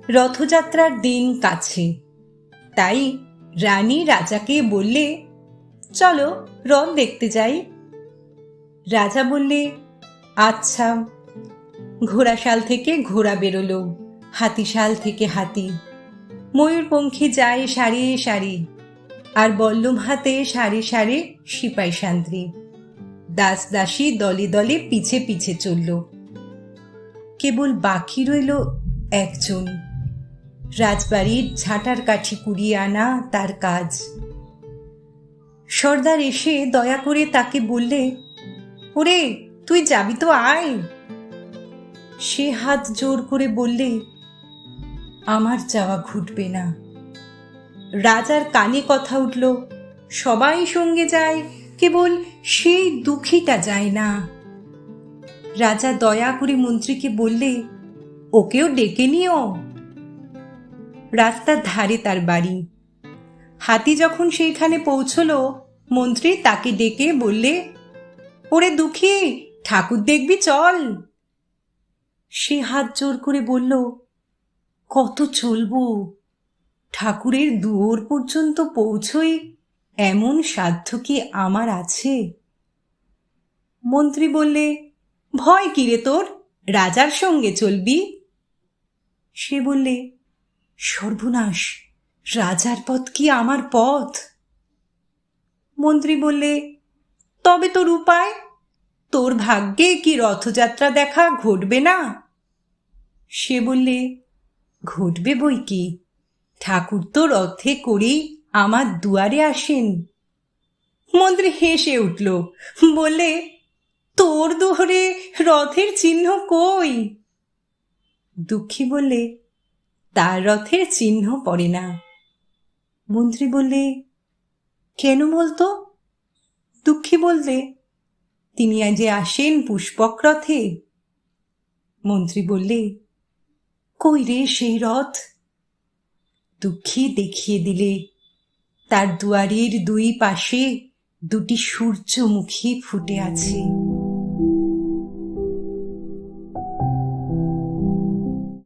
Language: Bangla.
রথযাত্রার দিন কাছে, তাই রানী রাজাকে বললে, চলো রথ দেখতে যাই। রাজা বললে, আচ্ছা। ঘোড়াশাল থেকে ঘোড়া বেরোলো, হাতিশাল থেকে হাতি, ময়ূরপঙ্খী যায় সারি সারি, আর বল্লম হাতে সারি সারি সিপাই সান্ত্রী, দাস দাসী দলে দলে পিছে পিছে চলল। কেবল বাকি রইল একজন, রাজবাড়ির ঝাঁটার কাঠি কুড়িয়ে আনা তার কাজ। সর্দার এসে দয়া করে তাকে বললে, ওরে তুই যাবি তো আয়। সে হাত জোর করে বললে, আমার যাওয়া ঘুটবে না। রাজার কানে কথা উঠল, সবাই সঙ্গে যায়, কেবল সেই দুঃখীটা যায় না। রাজা দয়া করে মন্ত্রীকে বললে, ওকেও ডেকে নিও। রাস্তার ধারে তার বাড়ি। হাতি যখন সেইখানে পৌঁছল, মন্ত্রী তাকে ডেকে বললে, ওরে দুঃখী, ঠাকুর দেখবি চল। সে হাত জোর করে বলল, কত চলবো? ঠাকুরের দুয়ার পর্যন্ত পৌঁছই এমন সাধ্য কি আমার আছে? মন্ত্রী বললে, ভয় কিরে তোর, রাজার সঙ্গে চলবি। সে বললে, সর্বনাশ, রাজার পথ কি আমার পথ? মন্ত্রী বললে, তবে তোর উপায়? তোর ভাগ্যে কি রথযাত্রা দেখা ঘটবে না? সে বললে, ঘটবে বই কি, ঠাকুর তো রথে করেই আমার দুয়ারে আসেন। মন্ত্রী হেসে উঠল, বললে, তোর দুয়ারে রথের চিহ্ন কই? দুঃখী বললে, তার রথের চিহ্ন পড়ে না। মন্ত্রী বললে, কেন বলতো? দুঃখী বললে, তিনি যে আসেন পুষ্পক রথে। মন্ত্রী বললে, কই রে সেই রথ? দুঃখী দেখিয়ে দিলে, তার দুয়ারের দুই পাশে দুটি সূর্যমুখী ফুটে আছে।